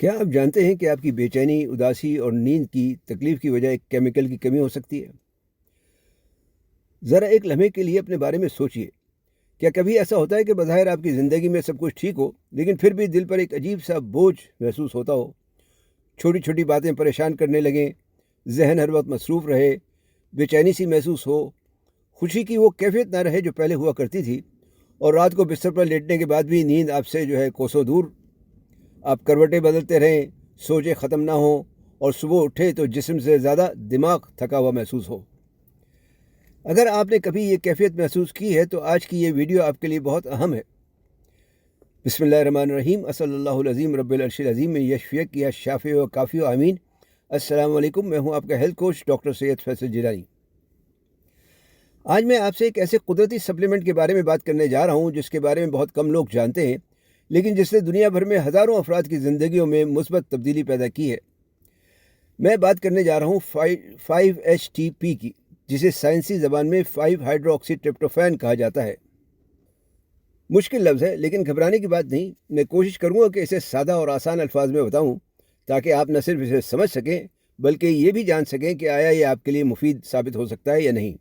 کیا آپ جانتے ہیں کہ آپ کی بے چینی، اداسی اور نیند کی تکلیف کی وجہ ایک کیمیکل کی کمی ہو سکتی ہے؟ ذرا ایک لمحے کے لیے اپنے بارے میں سوچئے۔ کیا کبھی ایسا ہوتا ہے کہ بظاہر آپ کی زندگی میں سب کچھ ٹھیک ہو، لیکن پھر بھی دل پر ایک عجیب سا بوجھ محسوس ہوتا ہو؟ چھوٹی چھوٹی باتیں پریشان کرنے لگیں، ذہن ہر وقت مصروف رہے، بے چینی سی محسوس ہو، خوشی کی وہ کیفیت نہ رہے جو پہلے ہوا کرتی تھی، اور رات کو بستر پر لیٹنے کے بعد بھی نیند آپ سے کوسوں دور۔ آپ کروٹیں بدلتے رہیں، سوچیں ختم نہ ہوں، اور صبح اٹھے تو جسم سے زیادہ دماغ تھکا ہوا محسوس ہو۔ اگر آپ نے کبھی یہ کیفیت محسوس کی ہے تو آج کی یہ ویڈیو آپ کے لیے بہت اہم ہے۔ بسم اللہ الرحمن الرحیم، صلی اللہ العظیم رب العرش العظیم میں یشفیک یا شافی و کافی و امین۔ السلام علیکم، میں ہوں آپ کا ہیلتھ کوچ ڈاکٹر سید فیصل جیلانی۔ آج میں آپ سے ایک ایسے قدرتی سپلیمنٹ کے بارے میں بات کرنے جا رہا ہوں جس کے بارے میں بہت کم لوگ جانتے ہیں، لیکن جس نے دنیا بھر میں ہزاروں افراد کی زندگیوں میں مثبت تبدیلی پیدا کی ہے۔ میں بات کرنے جا رہا ہوں 5-HTP کی، جسے سائنسی زبان میں 5 ہائیڈرو آکسی ٹرپٹوفین کہا جاتا ہے۔ مشکل لفظ ہے، لیکن گھبرانے کی بات نہیں۔ میں کوشش کروں گا کہ اسے سادہ اور آسان الفاظ میں بتاؤں، تاکہ آپ نہ صرف اسے سمجھ سکیں بلکہ یہ بھی جان سکیں کہ آیا یہ آپ کے لیے مفید ثابت ہو سکتا ہے یا نہیں۔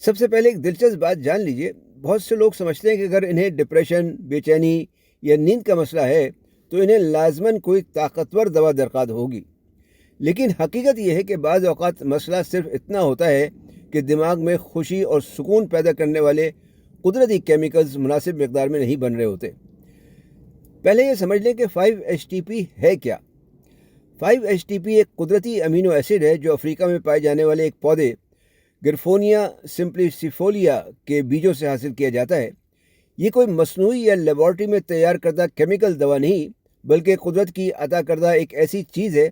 سب سے پہلے ایک دلچسپ بات جان لیجئے، بہت سے لوگ سمجھتے ہیں کہ اگر انہیں ڈپریشن، بے چینی یا نیند کا مسئلہ ہے تو انہیں لازماً کوئی طاقتور دوا درکار ہوگی، لیکن حقیقت یہ ہے کہ بعض اوقات مسئلہ صرف اتنا ہوتا ہے کہ دماغ میں خوشی اور سکون پیدا کرنے والے قدرتی کیمیکلز مناسب مقدار میں نہیں بن رہے ہوتے۔ پہلے یہ سمجھ لیں کہ 5-HTP ہے کیا۔ 5-HTP ایک قدرتی امینو ایسڈ ہے جو افریقہ میں پائے جانے والے ایک پودے گرفونیا سمپلیسیفولیا کے بیجوں سے حاصل کیا جاتا ہے۔ یہ کوئی مصنوعی یا لیبارٹری میں تیار کردہ کیمیکل دوا نہیں، بلکہ قدرت کی عطا کردہ ایک ایسی چیز ہے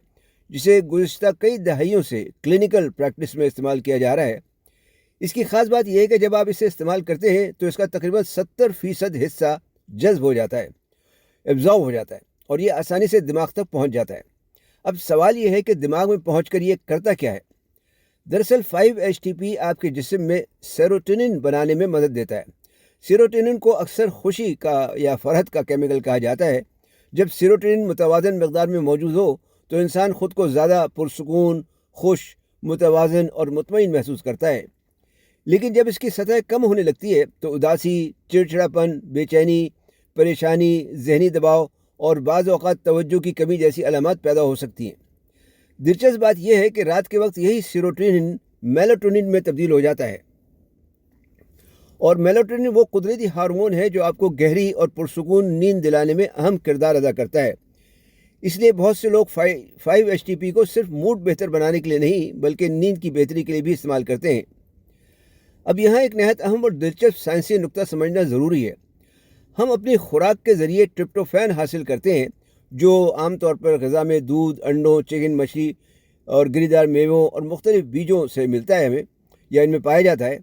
جسے گزشتہ کئی دہائیوں سے کلینکل پریکٹس میں استعمال کیا جا رہا ہے۔ اس کی خاص بات یہ ہے کہ جب آپ اسے استعمال کرتے ہیں تو اس کا تقریباً 70% حصہ جذب ہو جاتا ہے، ایبزارب ہو جاتا ہے، اور یہ آسانی سے دماغ تک پہنچ جاتا ہے۔ اب سوال یہ ہے کہ دماغ میں پہنچ کر یہ کرتا کیا ہے؟ دراصل 5-HTP آپ کے جسم میں سیروٹونن بنانے میں مدد دیتا ہے۔ سیروٹونن کو اکثر خوشی کا یا فرحت کا کیمیکل کہا جاتا ہے۔ جب سیروٹونن متوازن مقدار میں موجود ہو تو انسان خود کو زیادہ پرسکون، خوش، متوازن اور مطمئن محسوس کرتا ہے۔ لیکن جب اس کی سطح کم ہونے لگتی ہے تو اداسی، چڑچڑاپن، بے چینی، پریشانی، ذہنی دباؤ اور بعض اوقات توجہ کی کمی جیسی علامات پیدا ہو سکتی ہیں۔ دلچسپ بات یہ ہے کہ رات کے وقت یہی سیروٹونن میلاٹونن میں تبدیل ہو جاتا ہے، اور میلاٹونن وہ قدرتی ہارمون ہے جو آپ کو گہری اور پرسکون نیند دلانے میں اہم کردار ادا کرتا ہے۔ اس لیے بہت سے لوگ 5-HTP کو صرف موڈ بہتر بنانے کے لیے نہیں بلکہ نیند کی بہتری کے لیے بھی استعمال کرتے ہیں۔ اب یہاں ایک نہایت اہم اور دلچسپ سائنسی نقطہ سمجھنا ضروری ہے۔ ہم اپنی خوراک کے ذریعے ٹرپٹوفین حاصل کرتے ہیں، جو عام طور پر غذا میں دودھ، انڈوں، چکن، مچھلی اور گری دار میووں اور مختلف بیجوں سے ملتا ہے ہمیں، یا ان میں پایا جاتا ہے۔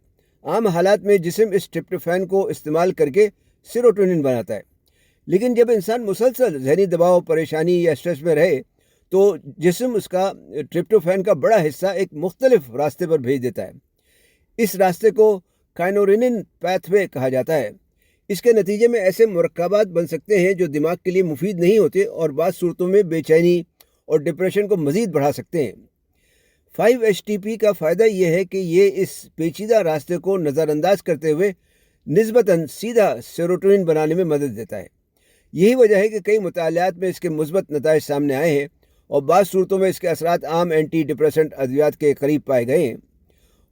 عام حالات میں جسم اس ٹرپٹوفین کو استعمال کر کے سیروٹونن بناتا ہے، لیکن جب انسان مسلسل ذہنی دباؤ، پریشانی یا اسٹریس میں رہے تو جسم اس کا ٹرپٹوفین کا بڑا حصہ ایک مختلف راستے پر بھیج دیتا ہے۔ اس راستے کو کائنورینن پیتھ وے کہا جاتا ہے۔ اس کے نتیجے میں ایسے مرکبات بن سکتے ہیں جو دماغ کے لیے مفید نہیں ہوتے اور بعض صورتوں میں بے چینی اور ڈپریشن کو مزید بڑھا سکتے ہیں۔ 5-HTP کا فائدہ یہ ہے کہ یہ اس پیچیدہ راستے کو نظر انداز کرتے ہوئے نسبتاً سیدھا سیروٹونن بنانے میں مدد دیتا ہے۔ یہی وجہ ہے کہ کئی مطالعات میں اس کے مثبت نتائج سامنے آئے ہیں، اور بعض صورتوں میں اس کے اثرات عام اینٹی ڈپریسنٹ ادویات کے قریب پائے گئے ہیں۔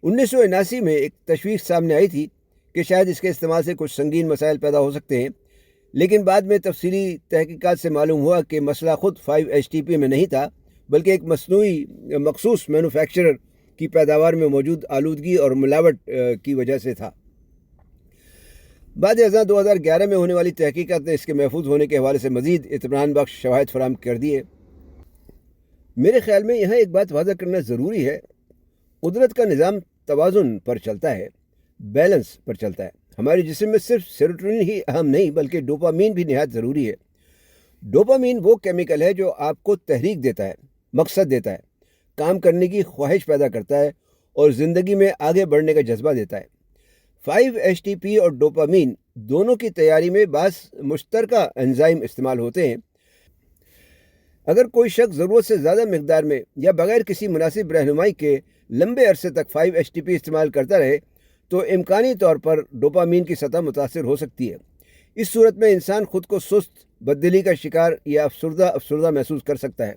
1979 میں ایک تشویش سامنے آئی تھی کہ شاید اس کے استعمال سے کچھ سنگین مسائل پیدا ہو سکتے ہیں، لیکن بعد میں تفصیلی تحقیقات سے معلوم ہوا کہ مسئلہ خود 5-HTP میں نہیں تھا، بلکہ ایک مخصوص مینوفیکچرر کی پیداوار میں موجود آلودگی اور ملاوٹ کی وجہ سے تھا۔ بعد ازاں 2011 میں ہونے والی تحقیقات نے اس کے محفوظ ہونے کے حوالے سے مزید اطمینان بخش شواہد فراہم کر دیے۔ میرے خیال میں یہاں ایک بات واضح کرنا ضروری ہے، قدرت کا نظام توازن پر چلتا ہے، بیلنس پر چلتا ہے۔ ہمارے جسم میں صرف سیروٹونن ہی اہم نہیں بلکہ ڈوپامین بھی نہایت ضروری ہے۔ ڈوپامین وہ کیمیکل ہے جو آپ کو تحریک دیتا ہے، مقصد دیتا ہے، کام کرنے کی خواہش پیدا کرتا ہے اور زندگی میں آگے بڑھنے کا جذبہ دیتا ہے۔ 5-HTP اور ڈوپامین دونوں کی تیاری میں بعض مشترکہ انزائم استعمال ہوتے ہیں۔ اگر کوئی شخص ضرورت سے زیادہ مقدار میں یا بغیر کسی مناسب رہنمائی کے لمبے عرصے تک 5-HTP استعمال کرتا رہے تو امکانی طور پر ڈوپامین کی سطح متاثر ہو سکتی ہے۔ اس صورت میں انسان خود کو سست، بددلی کا شکار یا افسردہ محسوس کر سکتا ہے۔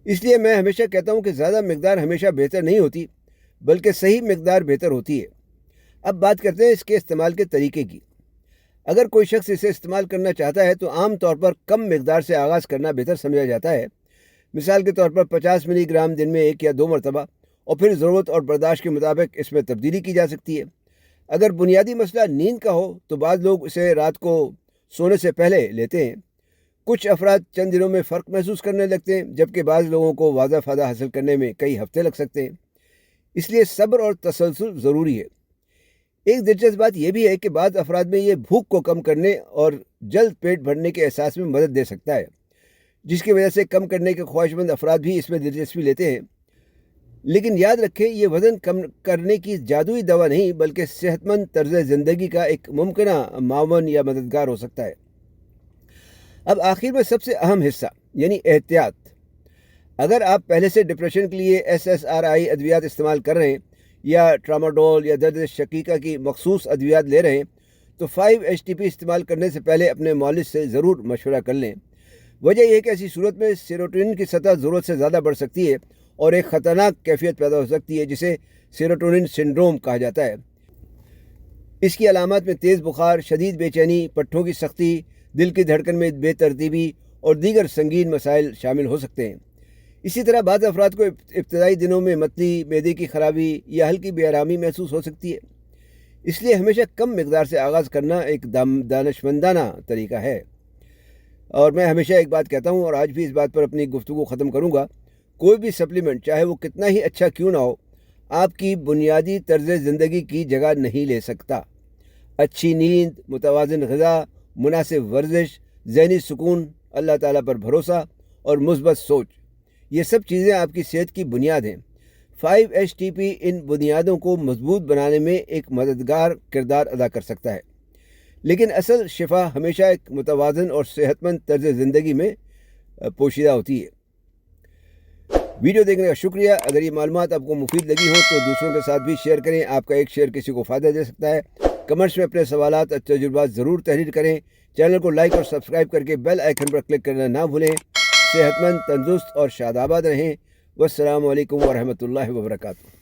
اس لیے میں ہمیشہ کہتا ہوں کہ زیادہ مقدار ہمیشہ بہتر نہیں ہوتی، بلکہ صحیح مقدار بہتر ہوتی ہے۔ اب بات کرتے ہیں اس کے استعمال کے طریقے کی۔ اگر کوئی شخص اسے استعمال کرنا چاہتا ہے تو عام طور پر کم مقدار سے آغاز کرنا بہتر سمجھا جاتا ہے۔ مثال کے طور پر 50 ملی گرام دن میں 1 یا 2 مرتبہ، اور پھر ضرورت اور برداشت کے مطابق اس میں تبدیلی کی جا سکتی ہے۔ اگر بنیادی مسئلہ نیند کا ہو تو بعض لوگ اسے رات کو سونے سے پہلے لیتے ہیں۔ کچھ افراد چند دنوں میں فرق محسوس کرنے لگتے ہیں، جبکہ بعض لوگوں کو واضح فائدہ حاصل کرنے میں کئی ہفتے لگ سکتے ہیں۔ اس لیے صبر اور تسلسل ضروری ہے۔ ایک دلچسپ بات یہ بھی ہے کہ بعض افراد میں یہ بھوک کو کم کرنے اور جلد پیٹ بھرنے کے احساس میں مدد دے سکتا ہے، جس کی وجہ سے کم کرنے کے خواہش مند افراد بھی اس میں دلچسپی لیتے ہیں۔ لیکن یاد رکھیں، یہ وزن کم کرنے کی جادوئی دوا نہیں، بلکہ صحت مند طرز زندگی کا ایک ممکنہ معاون یا مددگار ہو سکتا ہے۔ اب آخر میں سب سے اہم حصہ، یعنی احتیاط۔ اگر آپ پہلے سے ڈپریشن کے لیے SSRI ادویات استعمال کر رہے ہیں یا ٹراماڈول یا درد شقیقہ کی مخصوص ادویات لے رہے ہیں تو 5-HTP استعمال کرنے سے پہلے اپنے معالج سے ضرور مشورہ کر لیں۔ وجہ یہ ہے کہ ایسی صورت میں سیروٹونین کی سطح ضرورت سے زیادہ بڑھ سکتی ہے اور ایک خطرناک کیفیت پیدا ہو سکتی ہے جسے سیروٹونین سنڈروم کہا جاتا ہے۔ اس کی علامات میں تیز بخار، شدید بے چینی، پٹھوں کی سختی، دل کی دھڑکن میں بے ترتیبی اور دیگر سنگین مسائل شامل ہو سکتے ہیں۔ اسی طرح بعض افراد کو ابتدائی دنوں میں متلی، معدے کی خرابی یا ہلکی بے آرامی محسوس ہو سکتی ہے۔ اس لیے ہمیشہ کم مقدار سے آغاز کرنا ایک دانشمندانہ طریقہ ہے۔ اور میں ہمیشہ ایک بات کہتا ہوں اور آج بھی اس بات پر اپنی گفتگو ختم کروں گا، کوئی بھی سپلیمنٹ چاہے وہ کتنا ہی اچھا کیوں نہ ہو، آپ کی بنیادی طرز زندگی کی جگہ نہیں لے سکتا۔ اچھی نیند، متوازن غذا، مناسب ورزش، ذہنی سکون، اللہ تعالیٰ پر بھروسہ اور مثبت سوچ، یہ سب چیزیں آپ کی صحت کی بنیاد ہیں۔ 5-HTP ان بنیادوں کو مضبوط بنانے میں ایک مددگار کردار ادا کر سکتا ہے، لیکن اصل شفا ہمیشہ ایک متوازن اور صحت مند طرز زندگی میں پوشیدہ ہوتی ہے۔ ویڈیو دیکھنے کا شکریہ۔ اگر یہ معلومات آپ کو مفید لگی ہوں تو دوسروں کے ساتھ بھی شیئر کریں۔ آپ کا ایک شیئر کسی کو فائدہ دے سکتا ہے۔ کمنٹس میں اپنے سوالات اور تجربات ضرور تحریر کریں۔ چینل کو لائک اور سبسکرائب کر کے بیل آئیکن پر کلک کرنا نہ بھولیں۔ صحت مند، تندرست اور شاداباد رہیں۔ والسلام علیکم ورحمۃ اللہ وبرکاتہ۔